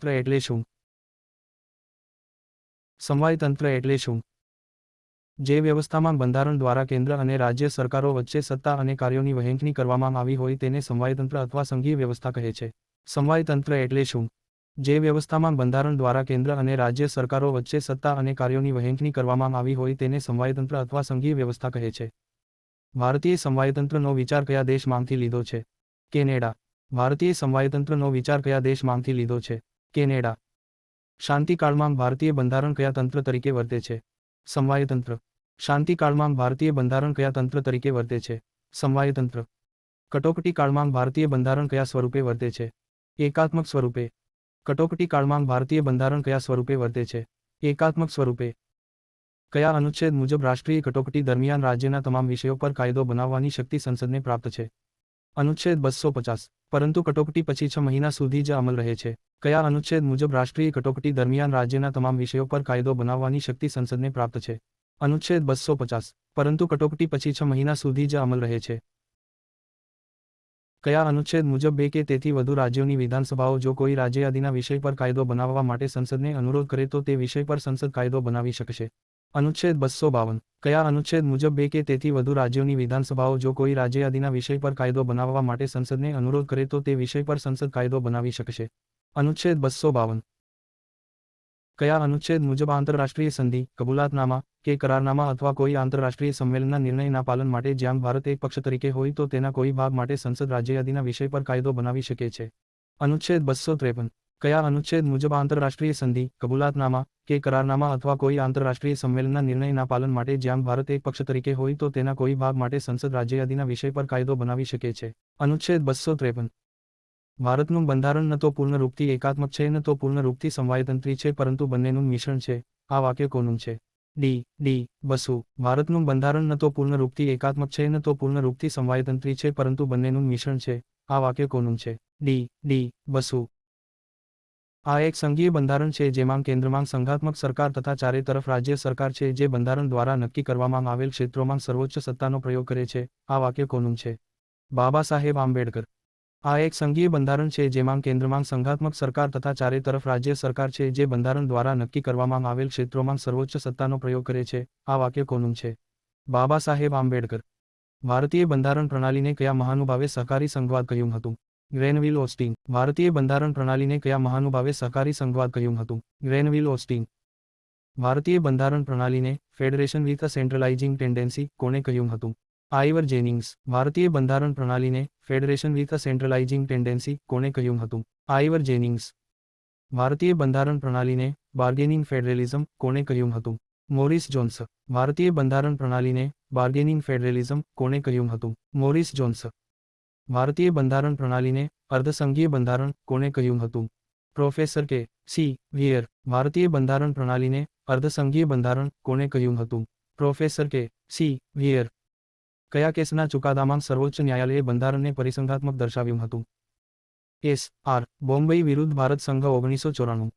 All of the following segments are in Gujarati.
તંત્ર એટલે શું? સમવાય તંત્ર એટલે શું? જે વ્યવસ્થામાં બંધારણ દ્વારા કેન્દ્ર અને રાજ્ય સરકારો વચ્ચે સત્તા અને કાર્યોની વહેંચણી કરવામાં આવી હોય તેને સમવાયતંત્ર અથવા સંઘીય વ્યવસ્થા કહે છે. સમવાયતંત્ર એટલે શું? જે વ્યવસ્થામાં બંધારણ દ્વારા કેન્દ્ર અને રાજ્ય સરકારો વચ્ચે સત્તા અને કાર્યોની વહેંચણી કરવામાં આવી હોય તેને સમવાયતંત્ર અથવા સંઘીય વ્યવસ્થા કહે છે. ભારતીય સમવાયતંત્રનો વિચાર કયા દેશમાંથી લીધો છે? કેનેડા. ભારતીય સમવાયતંત્રનો વિચાર કયા દેશમાંથી લીધો છે? કેનેડા. શાંતિકાળમાં ભારતીય બંધારણ કયા તંત્ર તરીકે વર્તે છે? સમવાયતંત્ર. શાંતિકાળમાં ભારતીય બંધારણ કયા તંત્ર તરીકે વર્તે છે? સમવાયતંત્ર. કટોકટી કાળમાં ભારતીય બંધારણ કયા સ્વરૂપે વર્તે છે? એકાત્મક સ્વરૂપે. કટોકટી કાળમાં ભારતીય બંધારણ કયા સ્વરૂપે વર્તે છે? એકાત્મક સ્વરૂપે. કયા અનુચ્છેદ મુજબ રાષ્ટ્રીય કટોકટી દરમિયાન રાજ્યના તમામ વિષયો પર કાયદો બનાવવાની શક્તિ સંસદને પ્રાપ્ત છે? અનુચ્છેદ 250. પરંતુ કટોકટી પછી 6 મહિના સુધી જ અમલ રહે છે. કયા અનુચ્છેદ મુજબ રાષ્ટ્રીય કટોકટી દરમિયાન રાજ્યના તમામ વિષયો પર કાયદો બનાવવાની શક્તિ સંસદને પ્રાપ્ત છે? અનુચ્છેદ 250. પરંતુ કટોકટી પછી 6 મહિના સુધી જ અમલ રહે છે. કયા અનુચ્છેદ મુજબ 2 કે તેથી વધુ રાજ્યોની વિધાનસભાઓ જો કોઈ રાજ્યયાદીના વિષય પર કાયદો બનાવવા માટે સંસદને અનુરોધ કરે તો તે વિષય પર સંસદ કાયદો બનાવી શકશે? અનુચ્છેદ 252. કયા અનુચ્છેદ મુજબ 2 કે તેથી વધુ રાજ્યોની વિધાનસભાઓ જો કોઈ રાજ્યયાદીના વિષય પર કાયદો બનાવવા માટે સંસદને અનુરોધ કરે તો તે વિષય પર સંસદ કાયદો બનાવી શકશે? અનુચ્છેદ 252. કયા અનુચ્છેદ મુજબ આંતરરાષ્ટ્રીય સંધિ, કબૂલાતનામા કે કરારનામા અથવા કોઈ આંતરરાષ્ટ્રીય સંમેલનના નિર્ણયના પાલન માટે જ્યાં ભારત એક પક્ષ તરીકે હોય તો તેના કોઈ ભાગ માટે સંસદ રાજ્યયાદીના વિષય પર કાયદો બનાવી શકે છે? અનુચ્છેદ 253. કયા અનુચ્છેદ મુજબ આંતરરાષ્ટ્રીય સંધિ, કબૂલાતનામા કે કરારનામા અથવા કોઈ આંતરરાષ્ટ્રીય સંમેલનના નિર્ણયના પાલન માટે જ્યાં ભારત એક પક્ષ તરીકે હોય તો તેના કોઈ ભાગ માટે સંસદ રાજ્યયાદીના વિષય પર કાયદો બનાવી શકે છે? અનુચ્છેદ 253. ભારતનું બંધારણ ન તો પૂર્ણ રૂપથી એકાત્મક છે ન તો પૂર્ણ રૂપથી સમવાયતંત્રી છે પરંતુ બંનેનું મિશ્રણ છે. આ વાક્ય કોનું છે? ડી. બસુ. ભારતનું બંધારણ ન તો પૂર્ણ રૂપથી એકાત્મક છે ન તો પૂર્ણ રૂપથી સમવાયતંત્રી છે પરંતુ બંનેનું મિશ્રણ છે. આ વાક્ય કોનું છે? ડી. બસુ. આ એક સંઘીય બંધારણ છે જેમાં કેન્દ્રમાં સંઘાત્મક સરકાર તથા ચારે તરફ રાજ્ય સરકાર છે જે બંધારણ દ્વારા નક્કી કરવામાં આવેલ ક્ષેત્રોમાં સર્વોચ્ચ સત્તાનો પ્રયોગ કરે છે. આ વાક્ય કોનું છે? બાબા સાહેબ આંબેડકર. આ એક સંઘીય બંધારણ છે જેમાં કેન્દ્રમાં સંઘાત્મક સરકાર તથા ચારે તરફ રાજ્ય સરકાર છે જે બંધારણ દ્વારા નક્કી કરવામાં આવેલ ક્ષેત્રોમાં સર્વોચ્ચ સત્તાનો પ્રયોગ કરે છે. આ વાક્ય કોનું છે? બાબા સાહેબ આંબેડકર. ભારતીય બંધારણ પ્રણાલીને કયા મહાનુભાવે સહકારી સંઘવાદ કહ્યું હતું? ગ્રેનવિલ ઓસ્ટિન. ભારતીય બંધારણ પ્રણાલીને કયા મહાનુભાવે સહકારી સંઘવાદ કહ્યું હતું? ગ્રેનવિલ ઓસ્ટિન. ભારતીય બંધારણ પ્રણાલીને ફેડરેશન વિથ અ સેન્ટ્રલાઇઝિંગ ટેન્ડન્સી કોણે કહ્યું હતું? આઇવર જેનિંગ્સ. ભારતીય બંધારણ પ્રણાલીને ફેડરેશન વિથ અ સેન્ટ્રલાઇઝિંગ ટેન્ડન્સી કોણે કહ્યું હતું? આઇવર જેનિંગ્સ. ભારતીય બંધારણ પ્રણાલીને બાર્ગેનિંગ ફેડરલિઝમ કોણે કહ્યું હતું? Morris Jones. ભારતીય બંધારણ પ્રણાલીને બાર્ગેનિંગ ફેડરલિઝમ કોણે કહ્યું હતું? Morris Jones. ભારતીય બંધારણ પ્રણાલીને અર્ધસંઘીય બંધારણ કોણે કહ્યું હતું? પ્રોફેસર કે.સી. વિયર. ભારતીય બંધારણ પ્રણાલીને અર્ધસંઘીય બંધારણ કોણે કહ્યું હતું? પ્રોફેસર કે.સી. વિયર. કયા કેસના ચુકાદામાં સર્વોચ્ચ ન્યાયાલયે બંધારણને પરિસંઘાત્મક દર્શાવ્યું હતું? એસ.આર. બોમ્બઈ વિરુદ્ધ ભારત સંઘ 1994.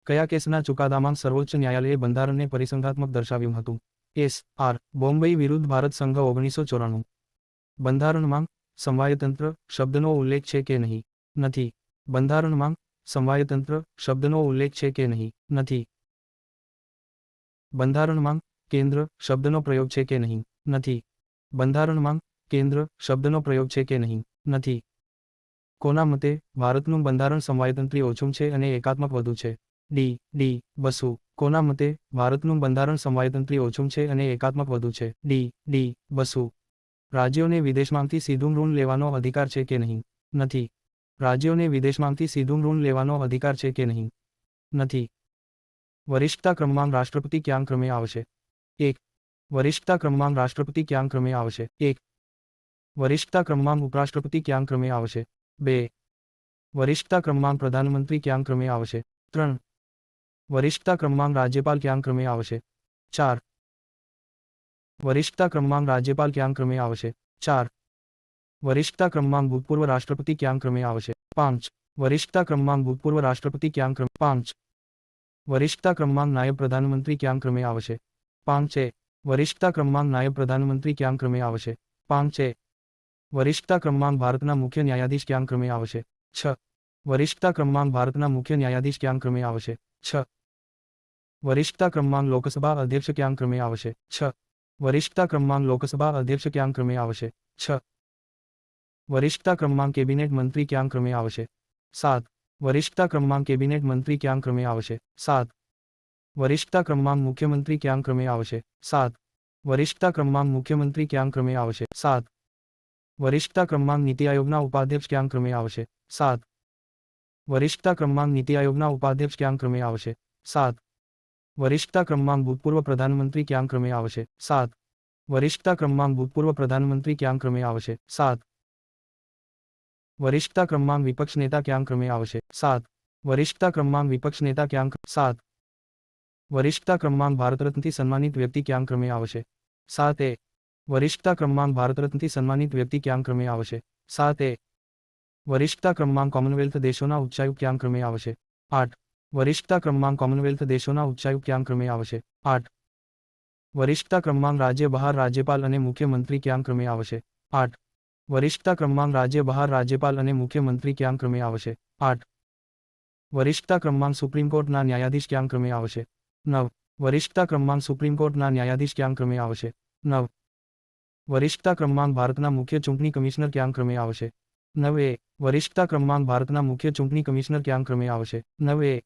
કયા કેસના ચુકાદામાં સર્વોચ્ચ ન્યાયાલયે બંધારણને પરિસંઘાત્મક દર્શાવ્યું હતું? એસ.આર. બોમ્બઈ વિરુદ્ધ ભારત સંઘ 1994. બંધારણમાં સમવાયતંત્ર શબ્દનો ઉલ્લેખ છે કે નહીં? નથી. બંધારણમાં સમવાયતંત્ર શબ્દનો ઉલ્લેખ છે કે નહીં? નથી. બંધારણમાં કેન્દ્ર શબ્દનો પ્રયોગ છે કે નહીં? નથી. બંધારણમાં કેન્દ્ર શબ્દનો પ્રયોગ છે કે નહીં? નથી. કોના મતે ભારતનું બંધારણ સમવાયતંત્રી ઓછું છે અને એકાત્મક વધુ છે? ડી. બસુ. કોના મતે ભારતનું બંધારણ સમવાયતંત્રી ઓછું છે અને એકાત્મક વધુ છે? ડી. બસુ. રાજ્યોને વિદેશમાંથી સીધું ઋણ લેવાનો અધિકાર છે કે નહીં? નથી. રાજ્યોને વિદેશમાંથી સીધું ઋણ લેવાનો અધિકાર છે કે નહીં? નથી. વરિષ્ઠતા ક્રમમાં રાષ્ટ્રપતિ ક્યાં ક્રમે આવશે? 1. વરિષ્ઠતા ક્રમમાં રાષ્ટ્રપતિ ક્યાં ક્રમે આવશે? 1. વરિષ્ઠતા ક્રમમાં ઉપરાષ્ટ્રપતિ ક્યાં ક્રમે આવશે? 2. વરિષ્ઠતા ક્રમમાં પ્રધાનમંત્રી ક્યાં ક્રમે આવશે? 3. વરિષ્ઠતા ક્રમમાં રાજ્યપાલ ક્યાં ક્રમે આવશે? 4. વરિષ્ઠતા ક્રમમાં રાજ્યપાલ ક્યાં ક્રમે આવશે? 4. વરિષ્ઠતા ક્રમમાં ભૂતપૂર્વ રાષ્ટ્રપતિ ક્યાં ક્રમે આવશે? 5. વરિષ્ઠતા ક્રમમાં ભૂતપૂર્વ રાષ્ટ્રપતિ ક્યાં ક્રમે? 5. વરિષ્ઠતા ક્રમમાં નાયબ પ્રધાનમંત્રી ક્યાં ક્રમે આવશે? 5. વરિષ્ઠતા ક્રમમાં નાયબ પ્રધાનમંત્રી ક્યાં ક્રમે આવશે? 5. વરિષ્ઠતા ક્રમમાં ભારતના મુખ્ય ન્યાયાધીશ ક્યાં ક્રમે આવશે? 6. વરિષ્ઠતા ક્રમાંક ભારતના મુખ્ય ન્યાયાધીશ ક્યાં ક્રમે આવશે? 6. વરિષ્ઠતા ક્રમાંક લોકસભા અધ્યક્ષ ક્યાં ક્રમે આવશે? 6. વરિષ્ઠતા ક્રમાંક લોકસભા અધ્યક્ષ ક્યાં ક્રમે આવશે? 6. વરિષ્ઠતા ક્રમાંક કેબિનેટ મંત્રી ક્યાં ક્રમે આવશે? 7. વરિષ્ઠતા ક્રમાંક કેબિનેટ મંત્રી ક્યાં ક્રમે આવશે? 7. વરિષ્ઠતા ક્રમાંક મુખ્યમંત્રી ક્યાં ક્રમે આવશે? 7. વરિષ્ઠતા ક્રમાંક મુખ્યમંત્રી ક્યાં ક્રમે આવશે? 7. વરિષ્ઠતા ક્રમાંક નીતિ આયોગના ઉપાધ્યક્ષ ક્યાં ક્રમે આવશે? 7. વરિષ્ઠતા ક્રમાંક નીતિ આયોગના ઉપાધ્યક્ષ ક્યાં ક્રમે આવશે? 7. વરિષ્ઠતા ક્રમાંક ભૂતપૂર્વ પ્રધાનમંત્રી ક્યાં ક્રમે આવશે? 7. વરિષ્ઠતા ક્રમાંક ભૂતપૂર્વ પ્રધાનમંત્રી ક્યાં ક્રમે આવશે? 7. વરિષ્ઠતા ક્રમાંક વિપક્ષ નેતા ક્યાં ક્રમે આવશે? 7. વરિષ્ઠતા ક્રમાંક વિપક્ષ નેતા ક્યાં 7. વરિષ્ઠતા ક્રમાંક ભારતરત્નથી સન્માનિત વ્યક્તિ ક્યાં ક્રમે આવશે? 7. વરિષ્ઠતા ક્રમાંક ભારતરત્નથી સન્માનિત વ્યક્તિ ક્યાં ક્રમે આવશે? 7. વરિષ્ઠતા ક્રમાંક કોમનવેલ્થ દેશોના ઉચ્ચાયુક્ત ક્યાં ક્રમે આવશે? 8. વરિષ્ઠતા ક્રમાંક કોમનવેલ્થ દેશોના ઉચ્ચાયુક્ત ક્યાં ક્રમે આવશે? 8. વરિષ્ઠતા ક્રમાંક રાજ્ય બહાર રાજ્યપાલ અને મુખ્યમંત્રી ક્યાં ક્રમે આવશે? 8. વરિષ્ઠતા ક્રમાંક રાજ્ય બહાર રાજ્યપાલ અને મુખ્યમંત્રી ક્યાં ક્રમે આવશે? 8. વરિષ્ઠતા ક્રમાંક સુપ્રીમ કોર્ટના ન્યાયાધીશ ક્યાં ક્રમે આવશે? 9. વરિષ્ઠતા ક્રમાંક સુપ્રીમ કોર્ટના ન્યાયાધીશ ક્યાં ક્રમે આવશે? 9. વરિષ્ઠતા ક્રમાંક ભારતના મુખ્ય ચૂંટણી કમિશનર ક્યાં ક્રમે આવશે? 9. વરિષ્ઠતા ક્રમાંક ભારતના મુખ્ય ચૂંટણી કમિશનર ક્યાં ક્રમે આવશે? 9.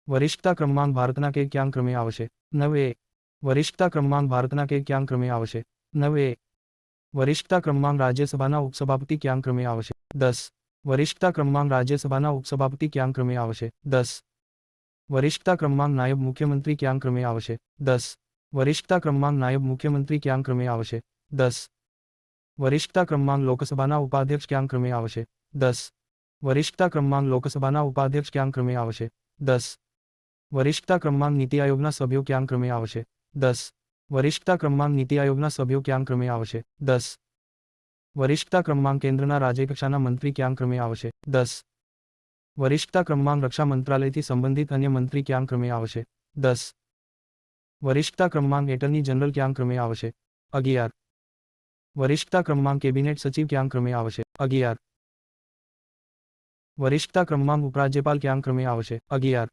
વરિષ્ઠતા ક્રમાંક ભારતના કે ક્યાં ક્રમે આવશે? 9. વરિષ્ઠતા ક્રમાંક ભારતના કે ક્યાં ક્રમે આવશે? 9. વરિષ્ઠતા ક્રમાંક રાજ્યસભાના ઉપસભાપતિ ક્યાં ક્રમે આવશે? 10. વરિષ્ઠતા ક્રમાંક રાજ્યસભાના ઉપસભાપતિ ક્યાં ક્રમે આવશે? 10. વરિષ્ઠતા ક્રમાંક નાયબ મુખ્યમંત્રી ક્યાં ક્રમે આવશે? 10. વરિષ્ઠતા ક્રમાંક નાયબ મુખ્યમંત્રી ક્યાં ક્રમે આવશે? 10. વરિષ્ઠતા ક્રમાંક લોકસભાના ઉપાધ્યક્ષ ક્યાં ક્રમે આવશે? 10. વરિષ્ઠતા ક્રમાંક લોકસભાના ઉપાધ્યક્ષ ક્યાં ક્રમે આવશે? 10. વરિષ્ઠતા ક્રમાંક નીતિ આયોગના સભ્યો ક્યાં ક્રમે આવશે? 10. વરિષ્ઠતા ક્રમાંક નીતિ આયોગના સભ્યો ક્યાં ક્રમે આવશે? 10. વરિષ્ઠતા ક્રમાંક કેન્દ્રના રાજ્યકક્ષાના મંત્રી ક્યાં ક્રમે આવશે? 10. વરિષ્ઠતા ક્રમાંક રક્ષા મંત્રાલયથી સંબંધિત અન્ય મંત્રી ક્યાં ક્રમે આવશે? 10. વરિષ્ઠતા ક્રમાંક એટર્ની જનરલ ક્યાં ક્રમે આવશે? 11. વરિષ્ઠતા ક્રમાંક કેબિનેટ સચિવ ક્યાં ક્રમે આવશે? 11. વરિષ્ઠતા ક્રમાંક ઉપરાજ્યપાલ ક્યાં ક્રમે આવશે? 11.